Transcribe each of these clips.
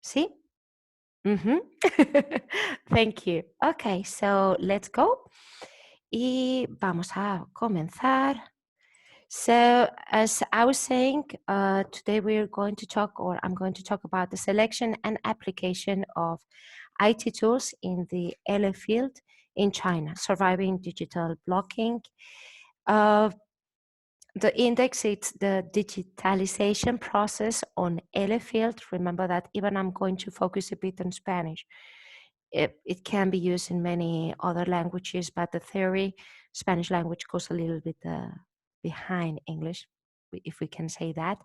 See? Mhm. Thank you. Okay, so let's go. Y vamos a comenzar. So, as I was saying, today we're going to talk, or I'm going to talk about the selection and application of IT tools in the ELE field in China, surviving digital blocking. Uh, the index, it's the digitalization process on ELE field. Remember that even I'm going to focus a bit on Spanish. It can be used in many other languages, but the theory, Spanish language goes a little bit behind English, if we can say that.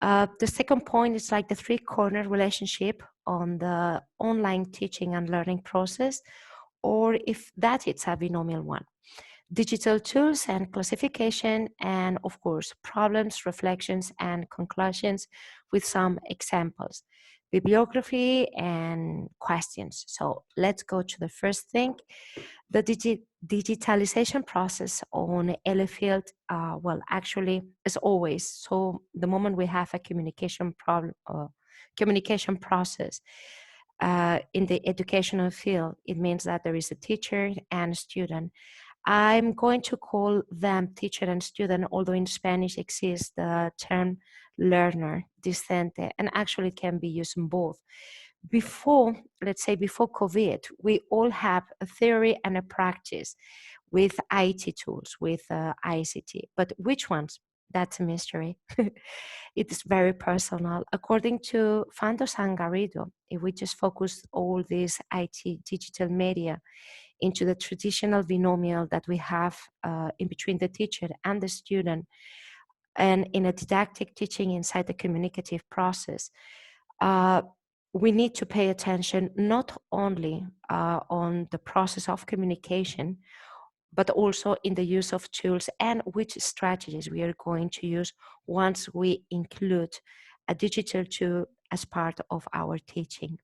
The second point is like the three-corner relationship on the online teaching and learning process, or if that it's a binomial one. Digital tools and classification, and of course, problems, reflections, and conclusions with some examples, bibliography, and questions. So let's go to the first thing. The digitalization process on ELE field, well, actually, as always, so the moment we have a communication problem, communication process in the educational field, it means that there is a teacher and a student. I'm going to call them teacher and student, although in Spanish exists the term learner, discente, and actually it can be used in both. Before, let's say before COVID, we all have a theory and a practice with IT tools, with ICT, but which ones? That's a mystery. It is very personal. According to Fandos and Garrido, if we just focus all these IT digital media into the traditional binomial that we have in between the teacher and the student, and in a didactic teaching inside the communicative process, we need to pay attention not only on the process of communication, but also in the use of tools and which strategies we are going to use once we include a digital tool as part of our teaching.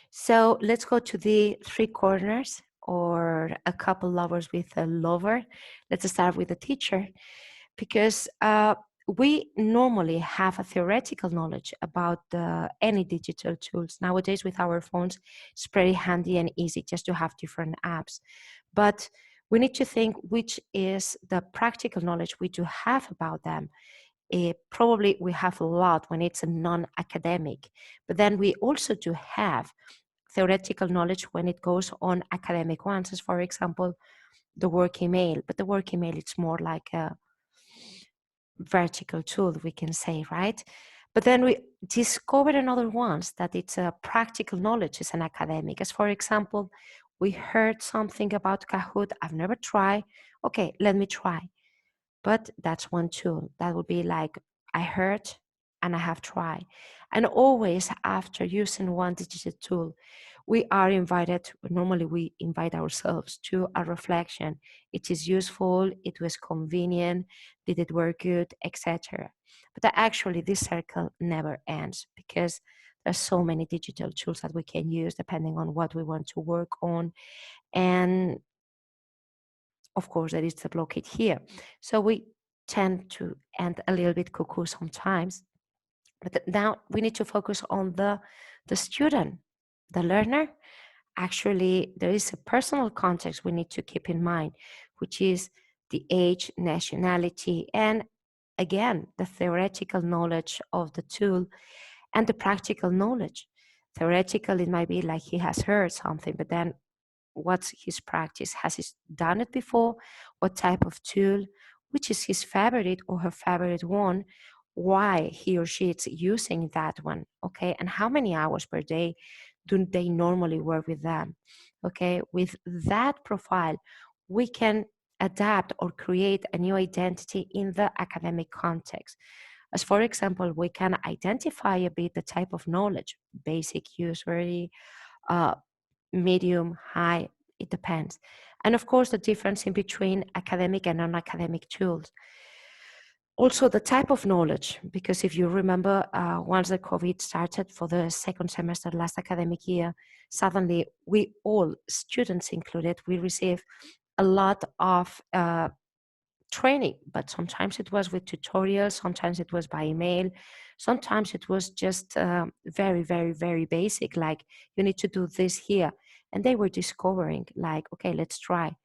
So let's go to the three corners, or a couple lovers with a lover. Let's start with the teacher, because we normally have a theoretical knowledge about any digital tools. Nowadays with our phones, it's pretty handy and easy just to have different apps. But we need to think which is the practical knowledge we do have about them. Probably we have a lot when it's a non-academic, but then we also do have theoretical knowledge when it goes on academic ones, as for example, the work email. But the work email, it's more like a vertical tool, we can say, right? But then we discovered another ones that it's a practical knowledge as an academic. As for example, we heard something about Kahoot. I've never tried. Okay, let me try. But that's one tool. That would be like, I heard and I have tried. And always after using one digital tool, we are invited, normally we invite ourselves to a reflection. It is useful, it was convenient, did it work good, etc. But actually this circle never ends, because there's so many digital tools that we can use depending on what we want to work on. And of course, there is a blockade here. So we tend to end a little bit cuckoo sometimes. But now we need to focus on the student, the learner. Actually, there is a personal context we need to keep in mind, which is the age, nationality, and again, the theoretical knowledge of the tool and the practical knowledge. Theoretical, it might be like he has heard something, but then what's his practice? Has he done it before? What type of tool? Which is his favorite or her favorite one? Why he or she is using that one? Okay, and how many hours per day do they normally work with them? Okay, with that profile, we can adapt or create a new identity in the academic context. As for example, we can identify a bit the type of knowledge, basic, usury, medium, high, it depends. And of course, the difference in between academic and non-academic tools. Also, the type of knowledge, because if you remember, once the COVID started for the second semester last academic year, suddenly we all, students included, we receive a lot of training, but sometimes it was with tutorials, sometimes it was by email, sometimes it was just very, very, very basic, like you need to do this here. And they were discovering like, okay, let's try.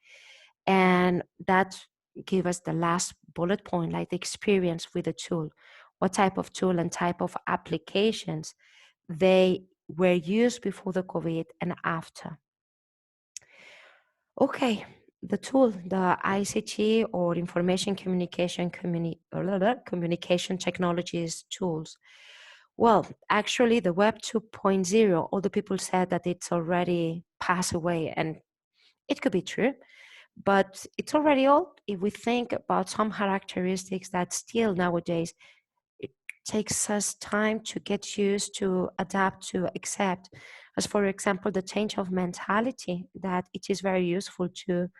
And that gave us the last bullet point, like the experience with the tool, what type of tool and type of applications they were used before the COVID and after. Okay, the tool, the ICT or information communication technologies tools. Well, actually, the Web 2.0, all the people said that it's already passed away, and it could be true, but it's already old if we think about some characteristics that still nowadays it takes us time to get used to, adapt to, accept. As for example, the change of mentality, that it is very useful to,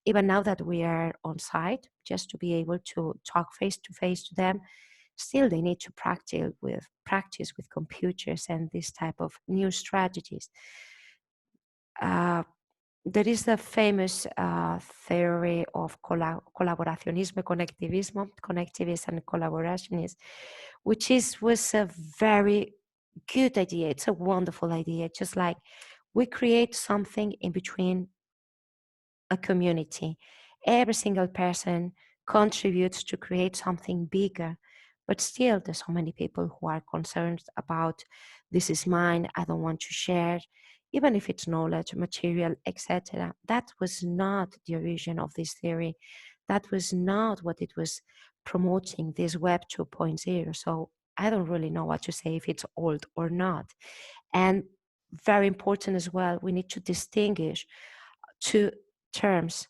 even now that we are on site, just to be able to talk face to face to them. Still, they need to practice with computers and this type of new strategies. There is the famous theory of colaboracionismo, connectivism and collaborationism, which was a very good idea. It's a wonderful idea. Just like we create something in between a community. Every single person contributes to create something bigger, but still there's so many people who are concerned about this is mine, I don't want to share, even if it's knowledge, material, etc. That was not the origin of this theory. That was not what it was promoting, this Web 2.0. So I don't really know what to say if it's old or not. And very important as well, we need to distinguish two terms,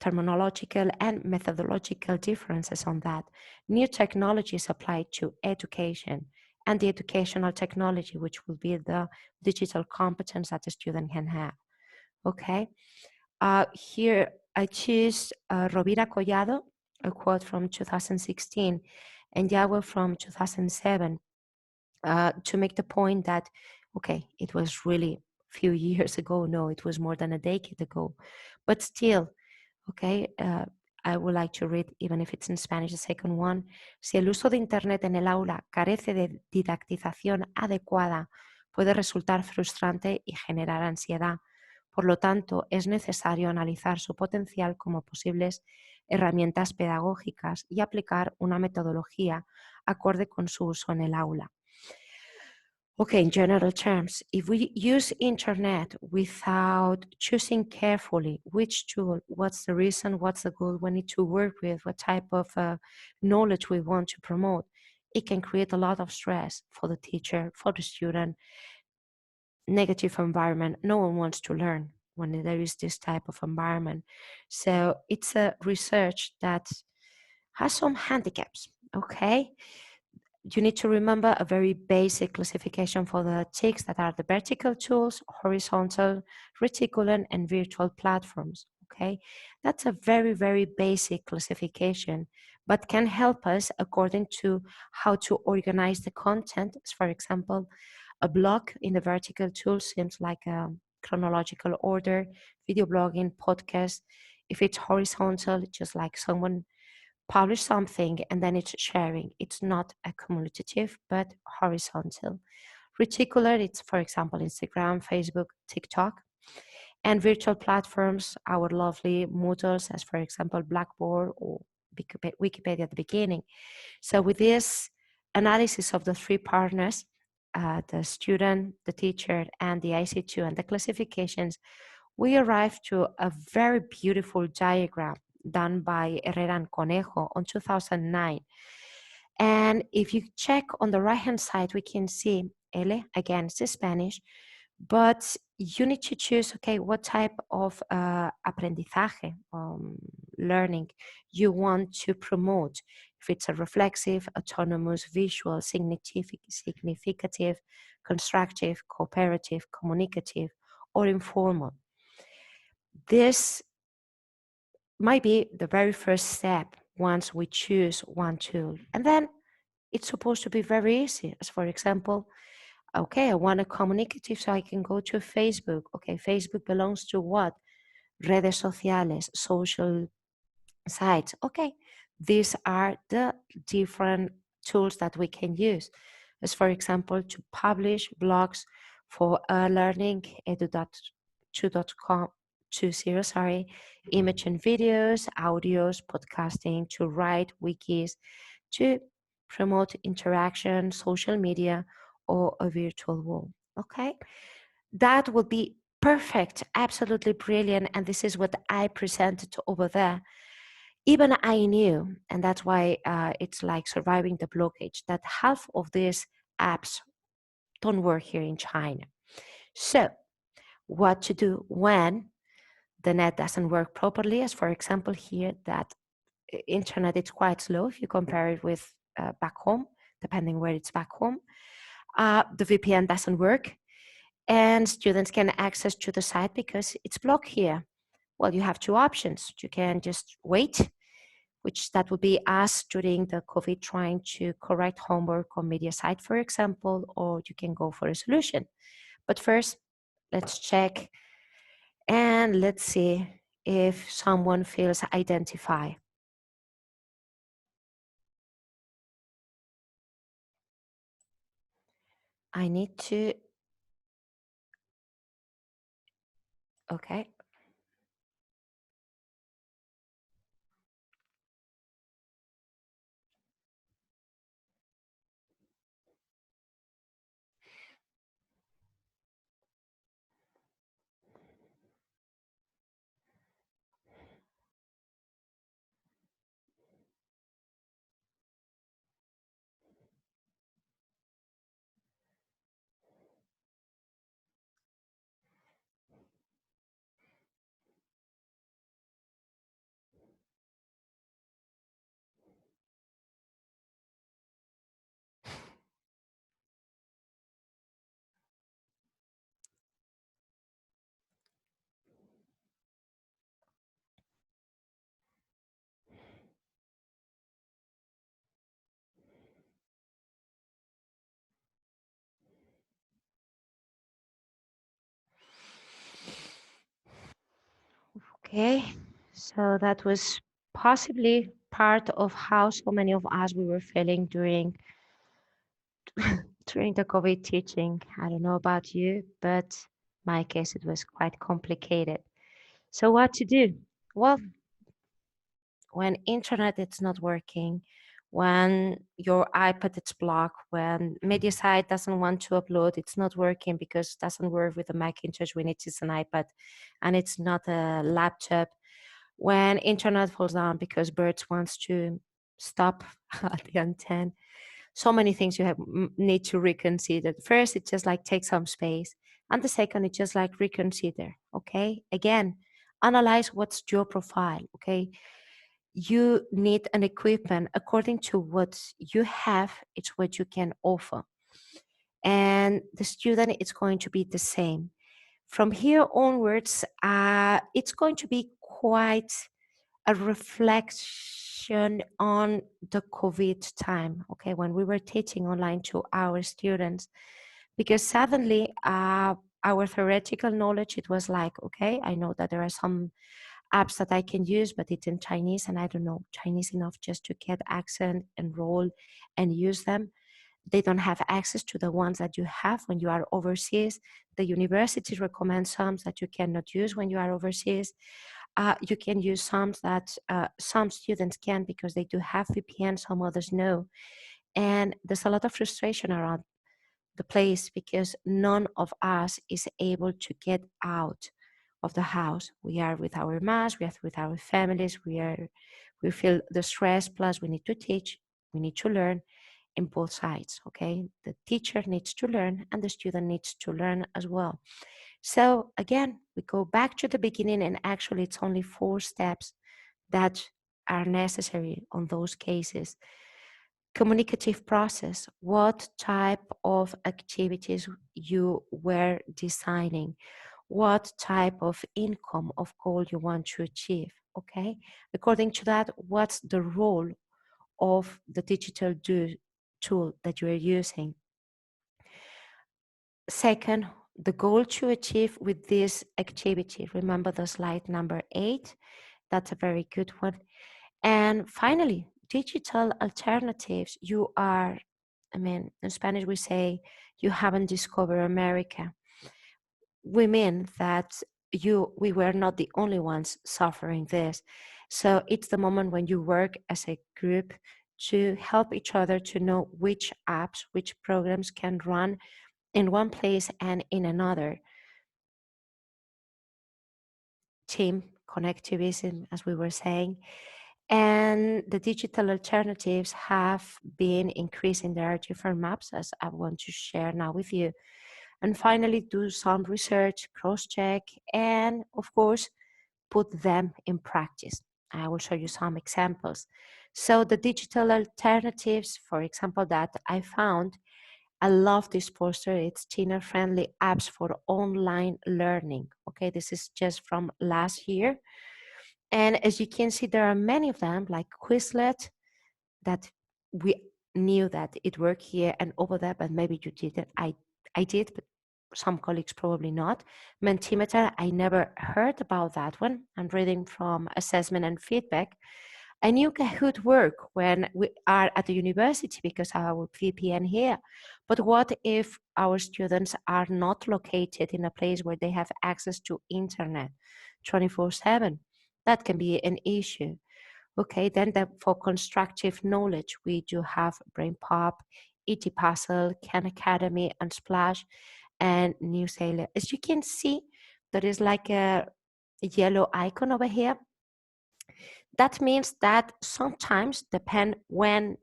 terminological and methodological differences on that. New technologies applied to education and the educational technology, which will be the digital competence that the student can have. Okay. Here I choose Rovira Collado, a quote from 2016, and Yahweh from 2007, to make the point that, okay, it was really a few years ago. No, it was more than a decade ago. But still, okay, I would like to read, even if it's in Spanish, the second one. Si el uso de Internet en el aula carece de didactización adecuada, puede resultar frustrante y generar ansiedad. Por lo tanto, es necesario analizar su potencial como posibles herramientas pedagógicas y aplicar una metodología acorde con su uso en el aula. Okay, in general terms, if we use internet without choosing carefully which tool, what's the reason, what's the goal we need to work with, what type of knowledge we want to promote, it can create a lot of stress for the teacher, for the student, negative environment. No one wants to learn when there is this type of environment. So it's a research that has some handicaps, okay? You need to remember a very basic classification for the TICs, that are the vertical tools, horizontal, reticular, and virtual platforms. Okay, that's a very, very basic classification, but can help us according to how to organize the content. For example, a blog in the vertical tool seems like a chronological order, video blogging, podcast. If it's horizontal, just like someone publish something and then it's sharing. It's not a cumulative, but horizontal. Reticular, it's, for example, Instagram, Facebook, TikTok. And virtual platforms, our lovely Moodles, as for example, Blackboard or Wikipedia at the beginning. So with this analysis of the three partners, the student, the teacher, and the IC2 and the classifications, we arrived to a very beautiful diagram done by Herrera and Conejo on 2009. And if you check on the right-hand side, we can see ELE, again, it's Spanish, but you need to choose, okay, what type of aprendizaje, learning you want to promote. If it's a reflexive, autonomous, visual, significative, constructive, cooperative, communicative, or informal. This might be the very first step once we choose one tool. And then it's supposed to be very easy. As for example, okay, I want a communicative, so I can go to Facebook. Okay, Facebook belongs to what? Redes sociales, social sites. Okay, these are the different tools that we can use, as for example, to publish blogs for learning edu.2.com 20, sorry, image and videos, audios, podcasting, to write wikis, to promote interaction, social media, or a virtual wall. Okay, that would be perfect, absolutely brilliant, and this is what I presented over there. Even I knew, and that's why it's like surviving the blockage, that half of these apps don't work here in China. So what to do when the net doesn't work properly, as for example here, that internet is quite slow if you compare it with back home, depending where it's back home. The VPN doesn't work, and students can access to the site because it's blocked here. Well, you have two options. You can just wait, which that would be us during the COVID trying to correct homework on media site, for example, or you can go for a solution. But first, let's check and let's see if someone feels identified. I need to, okay. Okay, so that was possibly part of how so many of us we were feeling during during the COVID teaching. I don't know about you, but my case it was quite complicated. So what to do? Well, when internet is not working, when your iPad is blocked, when MediaSite doesn't want to upload, it's not working because it doesn't work with a Macintosh when it is an iPad and it's not a laptop. When internet falls down because birds wants to stop at the antenna. So many things you have need to reconsider. First, it just like take some space. And the second, it just like reconsider. Okay. Again, analyze what's your profile. Okay. You need an equipment according to what you have, it's what you can offer. And the student is going to be the same. From here onwards, it's going to be quite a reflection on the COVID time, okay, when we were teaching online to our students, because suddenly our theoretical knowledge, it was like, okay, I know that there are some apps that I can use, but it's in Chinese and I don't know Chinese enough just to get accent, enroll and use them. They don't have access to the ones that you have when you are overseas. The university recommends some that you cannot use when you are overseas. You can use some that some students can because they do have VPN, some others no. And there's a lot of frustration around the place because none of us is able to get out of the house. We are with our mask, we are with our families, we feel the stress, plus we need to teach, we need to learn in both sides, okay? The teacher needs to learn and the student needs to learn as well. So again, we go back to the beginning and actually it's only 4 steps that are necessary on those cases. Communicative process, what type of activities you were designing, what type of income of goal you want to achieve, okay? According to that, what's the role of the digital tool that you are using? Second, the goal to achieve with this activity. Remember the slide number 8. That's a very good one. And finally, digital alternatives. In Spanish we say, you haven't discovered America. We mean that we were not the only ones suffering this. So it's the moment when you work as a group to help each other to know which apps, which programs can run in one place and in another. Team connectivism, as we were saying. And the digital alternatives have been increasing. There are different maps, as I want to share now with you. And finally, do some research, cross-check, and of course, put them in practice. I will show you some examples. So the digital alternatives, for example, that I found, I love this poster. It's teenager-friendly apps for online learning. Okay, this is just from last year. And as you can see, there are many of them, like Quizlet, that we knew that it worked here and over there, but maybe you didn't. I did, but some colleagues probably not. Mentimeter, I never heard about that one. I'm reading from assessment and feedback. I knew Kahoot work when we are at the university because I have a VPN here. But what if our students are not located in a place where they have access to internet 24/7? That can be an issue. Okay, then for constructive knowledge, we do have BrainPop, ET Puzzle, Khan Academy, and Splash, and New Sailor. As you can see, there is like a yellow icon over here. That means that sometimes, depend when,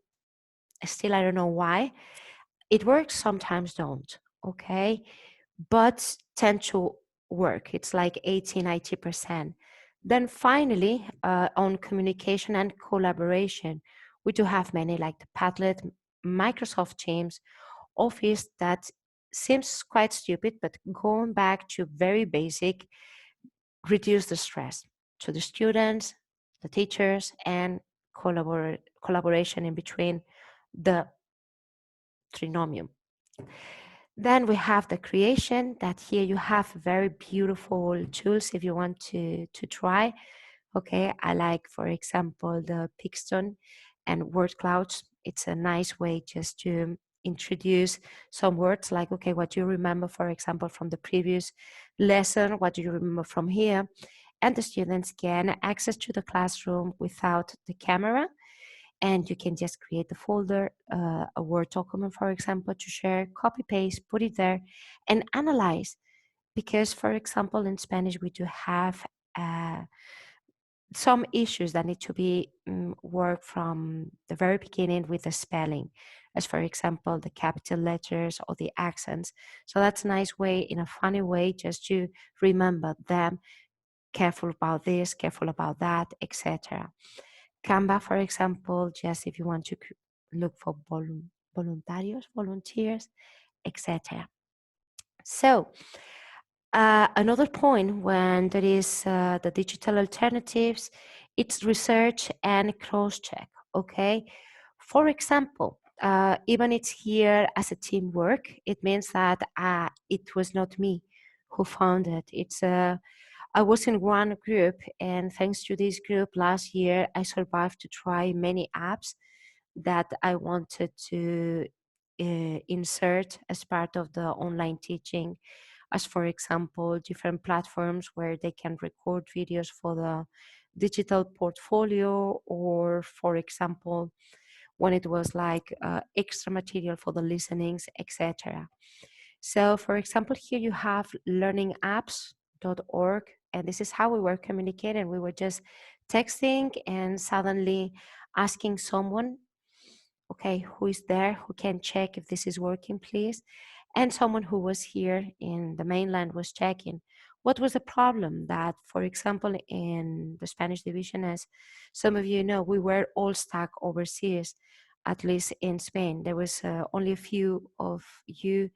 still I don't know why, it works, sometimes don't, okay? But tend to work. It's like 80-90%. Then finally, on communication and collaboration, we do have many like the Padlet, Microsoft Teams, Office, that seems quite stupid, but going back to very basic, reduce the stress to the students, the teachers, and collaboration in between the trinomium. Then we have the creation, that here you have very beautiful tools if you want to try. Okay, I like, for example, the Pixton and word clouds. It's a nice way just to introduce some words like, okay, what do you remember, for example, from the previous lesson? What do you remember from here? And the students can access to the classroom without the camera. And you can just create the folder, a Word document, for example, to share, copy, paste, put it there, and analyze. Because, for example, in Spanish, we do have some issues that need to be worked from the very beginning with the spelling, as for example, the capital letters or the accents. So that's a nice way, in a funny way, just to remember them, careful about this, careful about that, etc. Canva, for example, just if you want to look for volunteers, etc. So another point when there is the digital alternatives, it's research and cross-check, okay? For example, even it's here as a teamwork, it means that it was not me who found it. I was in one group, and thanks to this group last year, I survived to try many apps that I wanted to insert as part of the online teaching, as for example, different platforms where they can record videos for the digital portfolio, or for example, when it was like extra material for the listenings, etc. So for example, here you have learningapps.org, and this is how we were communicating. We were just texting and suddenly asking someone, okay, who is there, who can check if this is working, please? And someone who was here in the mainland was checking. What was the problem? That, for example, in the Spanish division, as some of you know, we were all stuck overseas, at least in Spain. There was only a few of you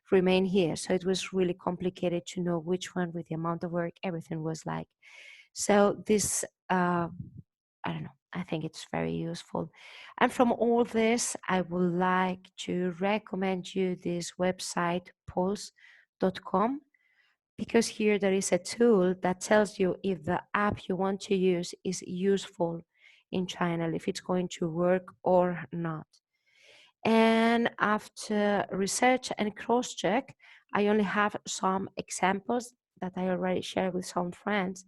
remain here. So it was really complicated to know which one, with the amount of work, everything was like. So this, I don't know, I think it's very useful. And from all this, I would like to recommend you this website, pulse.com, because here there is a tool that tells you if the app you want to use is useful in China, if it's going to work or not. And after research and cross-check, I only have some examples that I already shared with some friends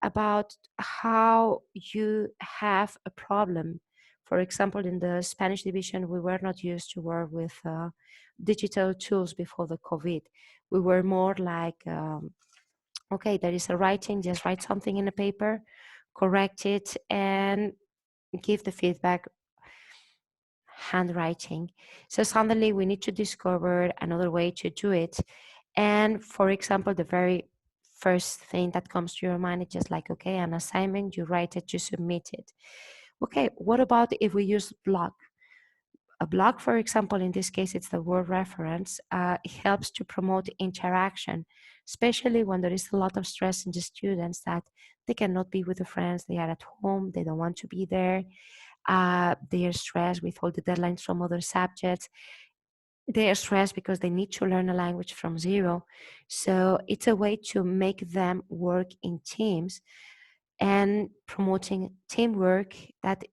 about how you have a problem. For example, in the Spanish division, we were not used to work with digital tools before the COVID. We were more like, okay, there is a writing, just write something in a paper, correct it, and give the feedback handwriting. So suddenly we need to discover another way to do it. And for example, the very first thing that comes to your mind is just like, okay, an assignment, you write it, you submit it. Okay, what about if we use blog? A blog, for example, in this case, it's the word reference. It helps to promote interaction, especially when there is a lot of stress in the students that they cannot be with the friends, they are at home, they don't want to be there. They are stressed with all the deadlines from other subjects. They are stressed because they need to learn a language from zero. So it's a way to make them work in teams and promoting teamwork that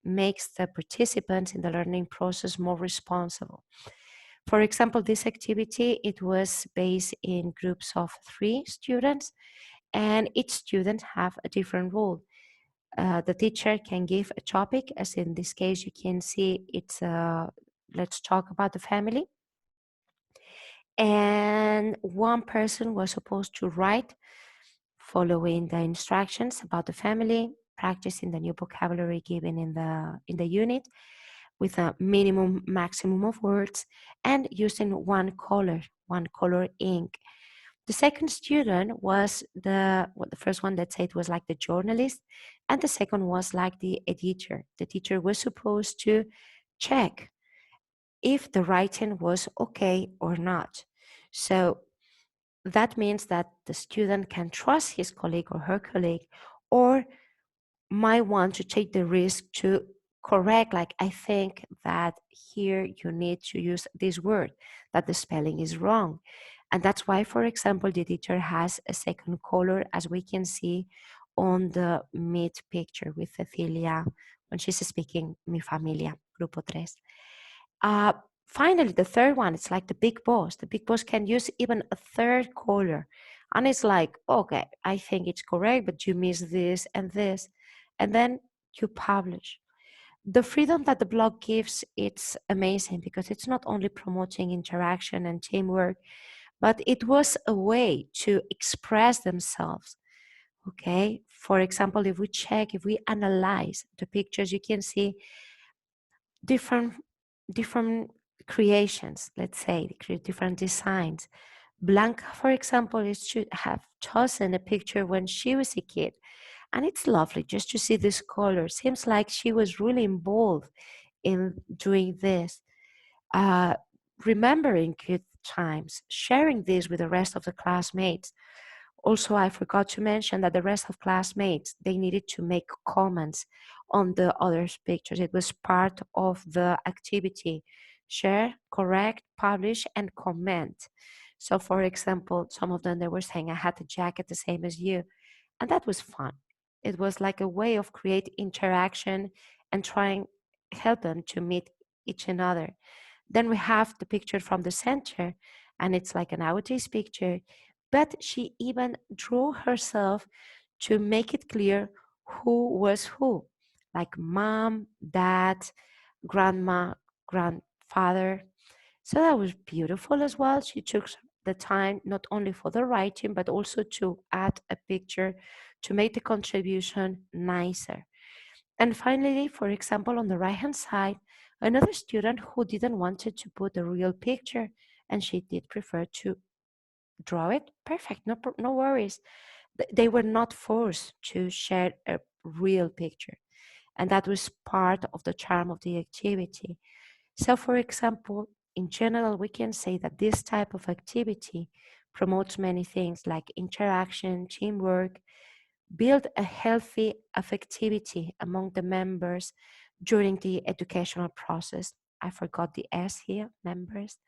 makes the participants in the learning process more responsible. For example, this activity, it was based in groups of 3 students, and each student have a different role. The teacher can give a topic, as in this case, you can see it's let's talk about the family. And one person was supposed to write following the instructions about the family, practicing the new vocabulary given in the unit with a minimum maximum of words, and using one color ink. The second student was the first one, let's say it was like the journalist, and the second was like the editor. The teacher was supposed to check if the writing was okay or not. So that means that the student can trust his colleague or her colleague, or might want to take the risk to correct, like, I think that here you need to use this word, that the spelling is wrong. And that's why, for example, the teacher has a second color, as we can see on the mid picture with Cecilia when she's speaking Mi Familia, Grupo 3. Uh, Finally, the third one, it's like the big boss. The big boss can use even a third color. And it's like, okay, I think it's correct, but you miss this and this. And then you publish. The freedom that the blog gives, it's amazing because it's not only promoting interaction and teamwork, but it was a way to express themselves. Okay. For example, if we analyze the pictures, you can see different creations, let's say, different designs. Blanca, for example, is should have chosen a picture when she was a kid. And it's lovely just to see this color. Seems like she was really involved in doing this, uh, remembering good times, sharing this with the rest of the classmates. Also, I forgot to mention that the rest of classmates, they needed to make comments on the others' pictures. It was part of the activity. Share, correct, publish, and comment. So for example, some of them, they were saying, I had the jacket the same as you. And that was fun. It was like a way of create interaction and trying help them to meet each another. Then we have the picture from the center, and it's like an outage picture, but she even drew herself to make it clear who was who, like mom, dad, grandma, grandfather. So that was beautiful as well. She took the time not only for the writing, but also to add a picture to make the contribution nicer. And finally, for example, on the right-hand side, another student who didn't wanted to put a real picture, and she did prefer to draw it. Perfect, no worries. They were not forced to share a real picture. And that was part of the charm of the activity. So for example, in general, we can say that this type of activity promotes many things like interaction, teamwork, build a healthy affectivity among the members during the educational process. I forgot the S here, members.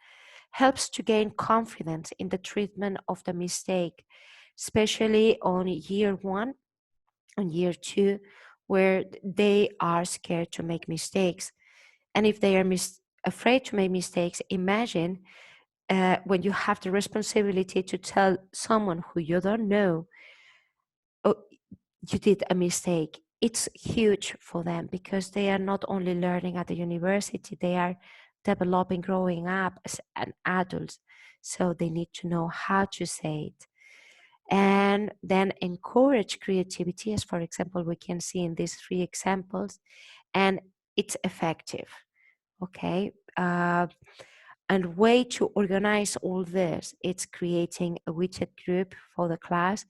Helps to gain confidence in the treatment of the mistake, especially on year 1 and year 2, where they are scared to make mistakes. And if they are afraid to make mistakes, imagine when you have the responsibility to tell someone who you don't know, oh, you did a mistake. It's huge for them because they are not only learning at the university, they are developing, growing up as an adults. So they need to know how to say it. And then encourage creativity, as for example, we can see in these 3 examples, and it's effective. Okay. And way to organize all this, it's creating a widget group for the class,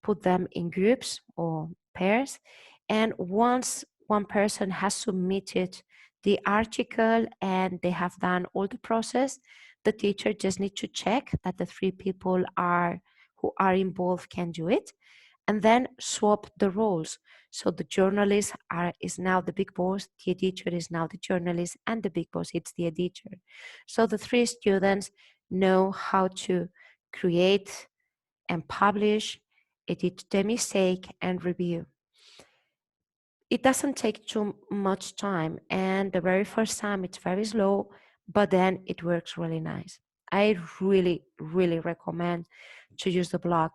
put them in groups or pairs, and once one person has submitted the article and they have done all the process, the teacher just need to check that the 3 people who are involved can do it, and then swap the roles. So the journalist is now the big boss, the editor is now the journalist, and the big boss it's the editor. So the 3 students know how to create and publish, edit the mistake, and review. It doesn't take too much time, and the very first time it's very slow, but then it works really nice. I really, really recommend to use the blog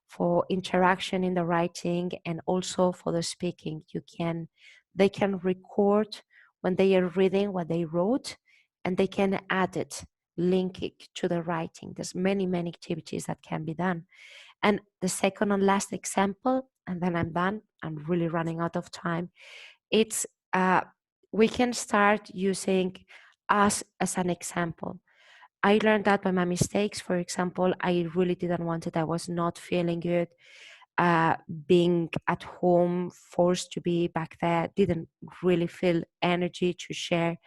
for interaction in the writing and also for the speaking. They can record when they are reading what they wrote, and they can add it, link it to the writing. There's many, many activities that can be done. And the second and last example, and then I'm done, I'm really running out of time. It's we can start using us as an example. I learned that by my mistakes. For example, I really didn't want it. I was not feeling good. Being at home, forced to be back there, didn't really feel energy to share.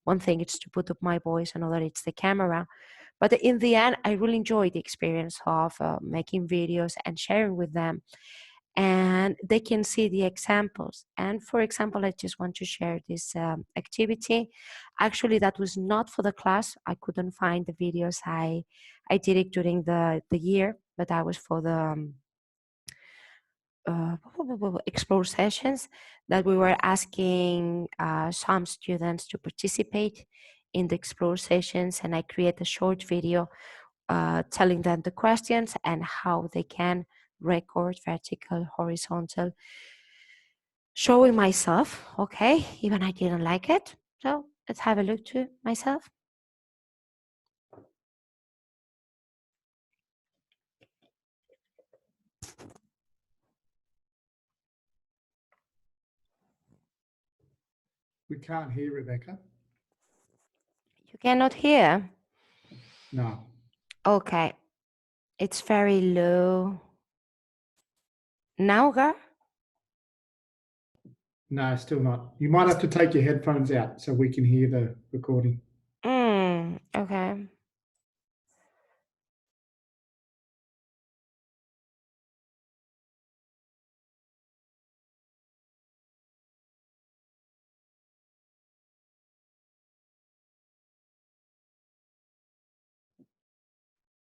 One thing is to put up my voice, another it's the camera. But in the end, I really enjoyed the experience of making videos and sharing with them. And they can see the examples. And for example, I just want to share this activity. Actually, that was not for the class. I couldn't find the videos. I did it during the year, but that was for the explore sessions that we were asking some students to participate in the explore sessions, and I create a short video telling them the questions and how they can record vertical, horizontal, showing myself. Okay, even I didn't like it, so let's have a look to myself. We can't hear Rebecca. You cannot hear? No. Okay, it's very low. Now, girl? No, still not. You might have to take your headphones out so we can hear the recording. Okay.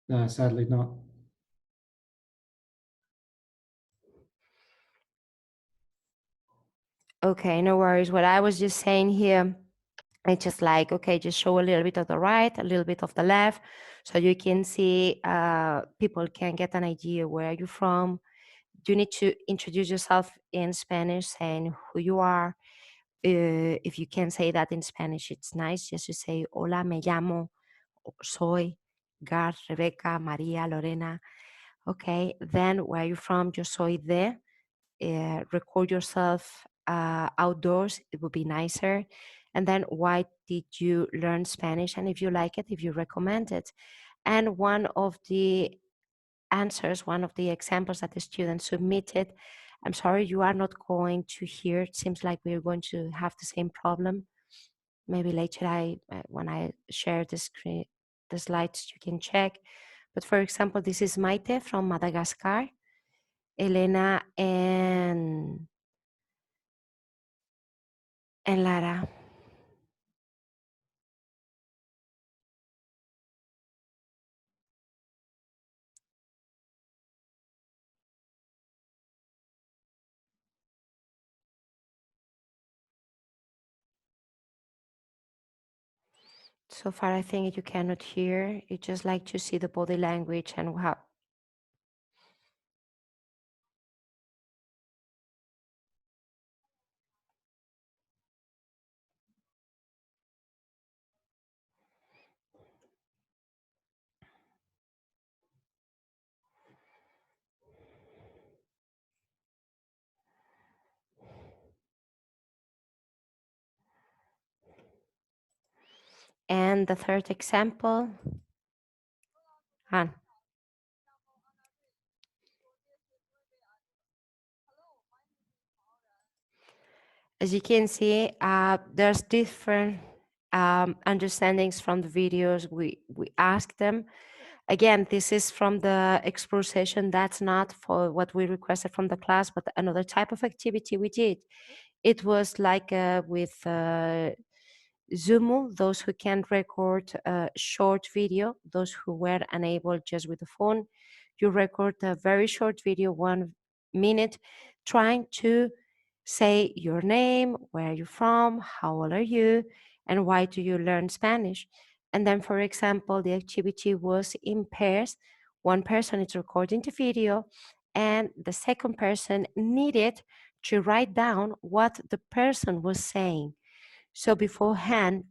No, sadly not. Okay, no worries. What I was just saying here, I just like, okay, just show a little bit of the right, a little bit of the left, so you can see, people can get an idea where you're from. You need to introduce yourself in Spanish, saying who you are. If you can say that in Spanish, it's nice just to say, hola, me llamo, soy, Gar, Rebeca, Maria, Lorena. Okay, then where are you from? Yo soy de. Record yourself outdoors, it would be nicer. And then why did you learn Spanish? And if you like it, if you recommend it. And one of the answers, one of the examples that the students submitted, I'm sorry, you are not going to hear. It seems like we're going to have the same problem. Maybe later when I share the screen, the slides, you can check. But for example, this is Maite from Madagascar, Elena and Lara. So far, I think you cannot hear. You just like to see the body language and how. And the third example. Han. As you can see, there's different understandings from the videos we asked them. Again, this is from the explore session. That's not for what we requested from the class, but another type of activity we did. It was like with Zoom, those who can record a short video, those who were unable just with the phone, you record a very short video, 1 minute, trying to say your name, where are you from, how old are you, and why do you learn Spanish? And then, for example, the activity was in pairs. One person is recording the video, and the second person needed to write down what the person was saying. So beforehand,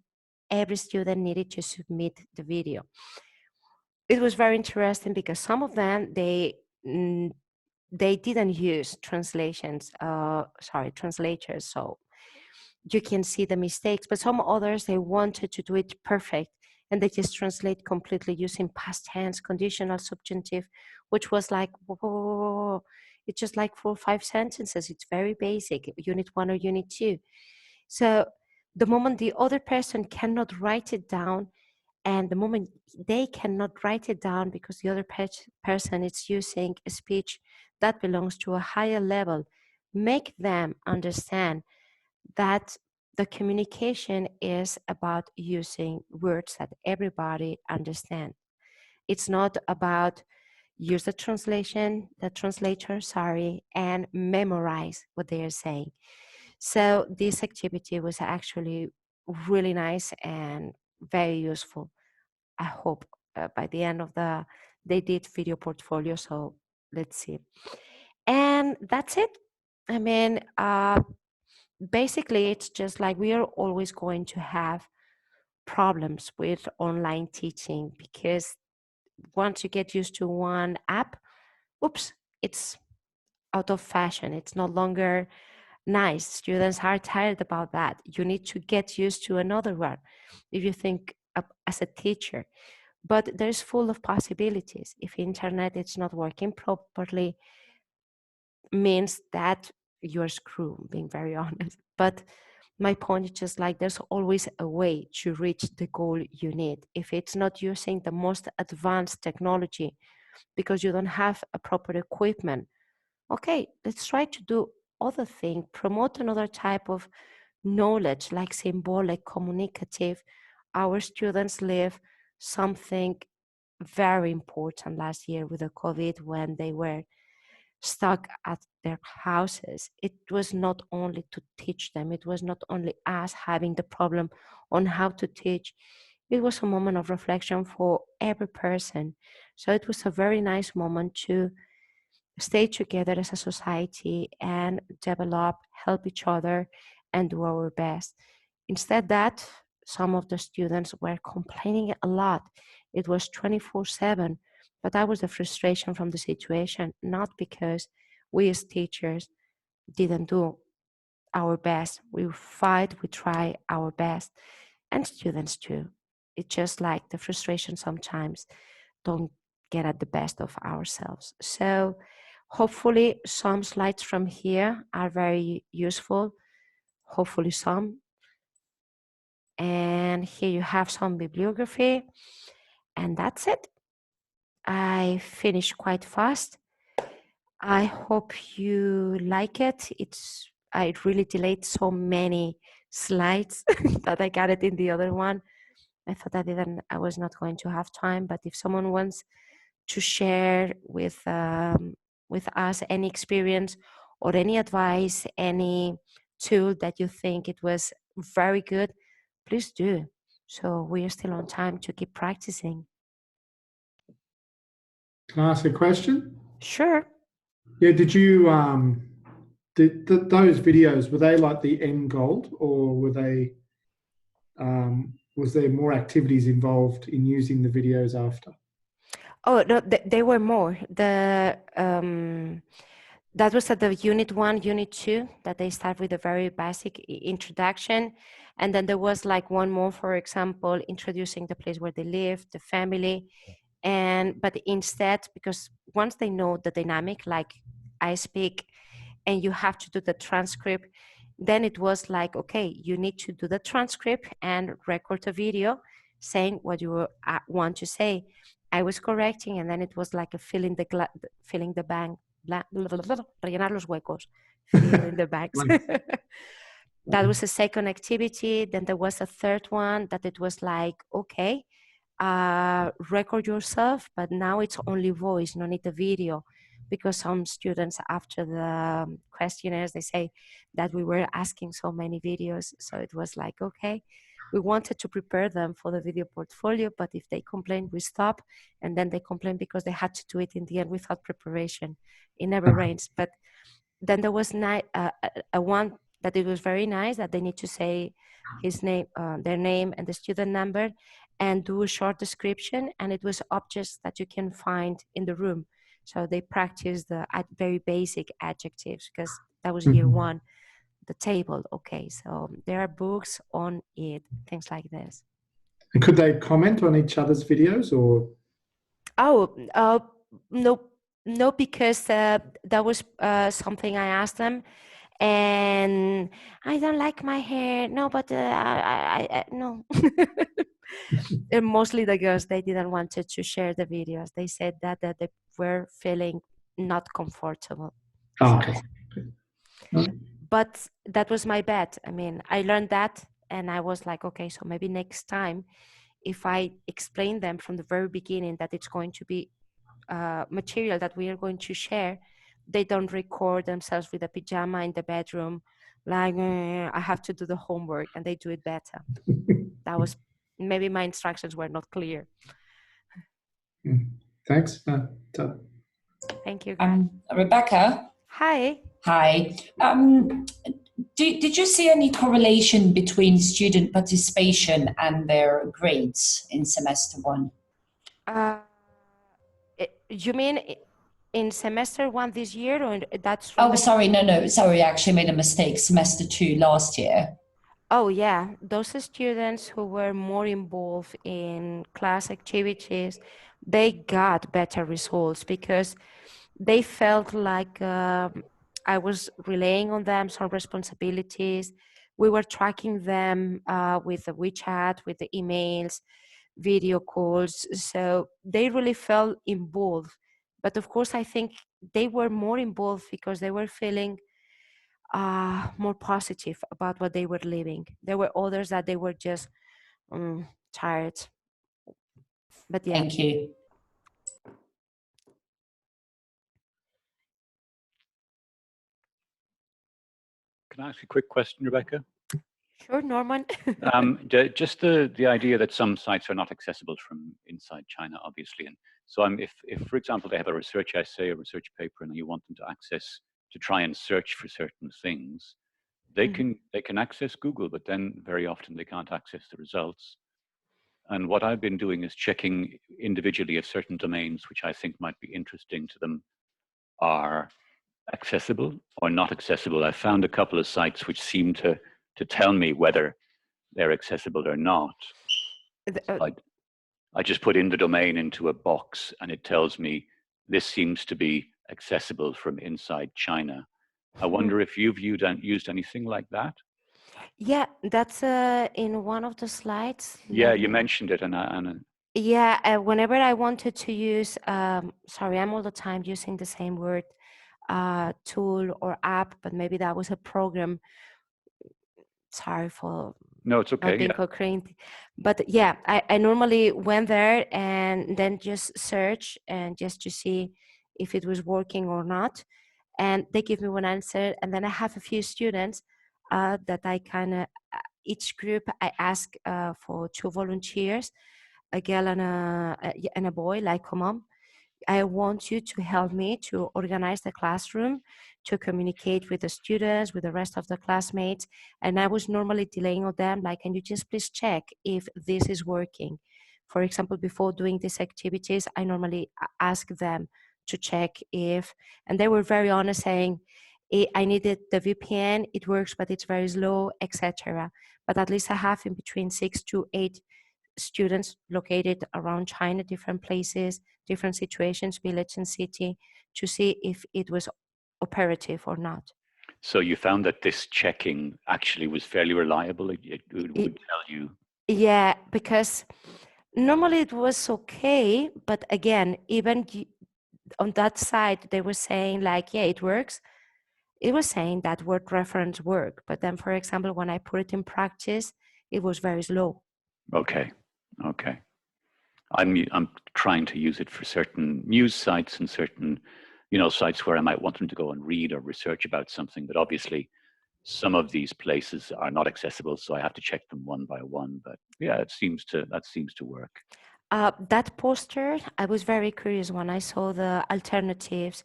every student needed to submit the video. It was very interesting because some of them, they didn't use translators, so you can see the mistakes, but some others, they wanted to do it perfect, and they just translate completely using past tense, conditional, subjunctive, which was like, whoa, it's just like 4 or 5 sentences. It's very basic, unit 1 or unit 2. So the moment the other person cannot write it down, and the moment they cannot write it down because the other person is using a speech that belongs to a higher level, make them understand that the communication is about using words that everybody understands. It's not about use the translator, and memorize what they are saying. So this activity was actually really nice and very useful. I hope by the end of they did video portfolio, so let's see. And that's it. I mean, basically, it's just like we are always going to have problems with online teaching because once you get used to one app, oops, it's out of fashion. It's no longer nice. Students are tired about that. You need to get used to another one if you think as a teacher. But there's full of possibilities. If internet is not working properly, means that you're screwed, being very honest. But my point is just like there's always a way to reach the goal you need. If it's not using the most advanced technology because you don't have a proper equipment, okay, let's try to do other thing, promote another type of knowledge like symbolic, communicative. Our students live something very important last year with the COVID when they were stuck at their houses. It was not only to teach them, it was not only us having the problem on how to teach. It was a moment of reflection for every person. So it was a very nice moment to stay together as a society and develop, help each other, and do our best. Instead that, some of the students were complaining a lot. It was 24/7, but that was the frustration from the situation, not because we as teachers didn't do our best. We fight, we try our best, and students too. It's just like the frustration sometimes don't get at the best of ourselves. So hopefully some slides from here are very useful, hopefully some. And here you have some bibliography, and that's it. I finished quite fast. I hope you like it. I really delayed so many slides that I got it in the other one. I thought I was not going to have time, but if someone wants to share with us any experience or any advice, any tool that you think it was very good, please do. So we are still on time to keep practicing. Can I ask a question? Sure. Yeah, did you those videos, were they like the end goal, or were they was there more activities involved in using the videos after? Oh no, they were more. That was at the unit 1, unit 2, that they start with a very basic introduction, and then there was like one more, for example, introducing the place where they live, the family, but instead, because once they know the dynamic, like I speak, and you have to do the transcript, then it was like, okay, you need to do the transcript and record a video saying what you want to say. I was correcting, and then it was like a filling the bank, rellenar los huecos, fill in the banks. That was a second activity. Then there was a third one that it was like, okay, record yourself, but now it's only voice, no need the video, because some students after the questionnaires, they say that we were asking so many videos. So it was like, okay, we wanted to prepare them for the video portfolio, but if they complain, we stop. And then they complain because they had to do it in the end without preparation. It never rains. But then there was a one that it was very nice, that they need to say his name, their name and the student number, and do a short description. And it was objects that you can find in the room. So they practiced the very basic adjectives, because that was year 1, the table. Okay, so there are books on it, things like this. And could they comment on each other's videos, or? Oh, no, because that was something I asked them. And I don't like my hair. No, but I no. And mostly the girls, they didn't want to share the videos. They said that they were feeling not comfortable. Oh, okay. But that was my bad. I mean, I learned that, and I was like, okay, so maybe next time, if I explain them from the very beginning that it's going to be material that we are going to share, they don't record themselves with a pajama in the bedroom, like, I have to do the homework, and they do it better. That was, maybe my instructions were not clear. Thanks. Thank you. Rebecca. Hi. Hi. Did you see any correlation between student participation and their grades in semester 1? You mean in semester 1 this year, or that's from sorry, no, sorry, I actually made a mistake. Semester 2 last year. Oh yeah, those students who were more involved in class activities, they got better results, because they felt like I was relaying on them some responsibilities. We were tracking them with the WeChat, with the emails, video calls. So they really felt involved. But of course, I think they were more involved because they were feeling more positive about what they were living. There were others that they were just tired. But yeah. Thank you. Can I ask a quick question, Rebecca? Sure, Norman. Just the idea that some sites are not accessible from inside China, obviously. And so if, for example, they have a research essay, a research paper, and you want them to access, to try and search for certain things, they can access Google, but then very often they can't access the results. And what I've been doing is checking individually if certain domains, which I think might be interesting to them, are accessible or not accessible. I found a couple of sites which seem to tell me whether they're accessible or not. So I just put in the domain into a box, and it tells me this seems to be accessible from inside China. I wonder if you've used anything like that? Yeah, that's in one of the slides. Yeah, you mentioned it. Yeah, whenever I wanted to use, sorry, I'm all the time using the same word, tool or app, but maybe that was a program. Sorry for it's okay, not being concrete. But yeah, I normally went there and then just search and just to see if it was working or not. And they give me one answer. And then I have a few students that I kind of each group, I ask for 2 volunteers, a girl and a boy, like, come on, I want you to help me to organize the classroom, to communicate with the students, with the rest of the classmates. And I was normally delaying on them, like, can you just please check if this is working? For example, before doing these activities, I normally ask them to check if, and they were very honest, saying, I needed the VPN, it works, but it's very slow, etc. But at least I have in between 6 to 8 students located around China, different places, different situations, village and city, to see if it was operative or not. So you found that this checking actually was fairly reliable? It would tell you? Yeah, because normally it was okay, but again, even on that side, they were saying like, yeah, it works. It was saying that word reference work, but then, for example, when I put it in practice, it was very slow. Okay, okay. I'm trying to use it for certain news sites and certain, sites where I might want them to go and read or research about something, but obviously some of these places are not accessible, so I have to check them one by one. But yeah, that seems to work. That poster, I was very curious when I saw the alternatives,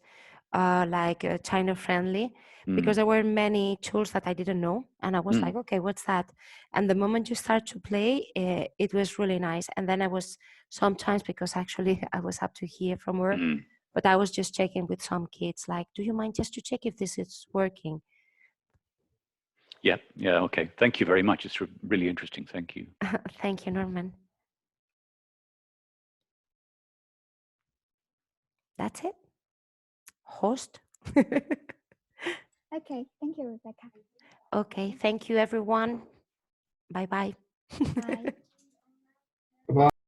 like China friendly, because there were many tools that I didn't know, and I was like, okay, what's that? And the moment you start to play, it was really nice. And then I was sometimes, because actually I was up to here from work, but I was just checking with some kids, like, do you mind just to check if this is working? Yeah, okay. Thank you very much. It's really interesting. Thank you. Thank you, Norman. That's it. Host. Okay, thank you, Rebecca. Okay, thank you, everyone. Bye-bye. Bye.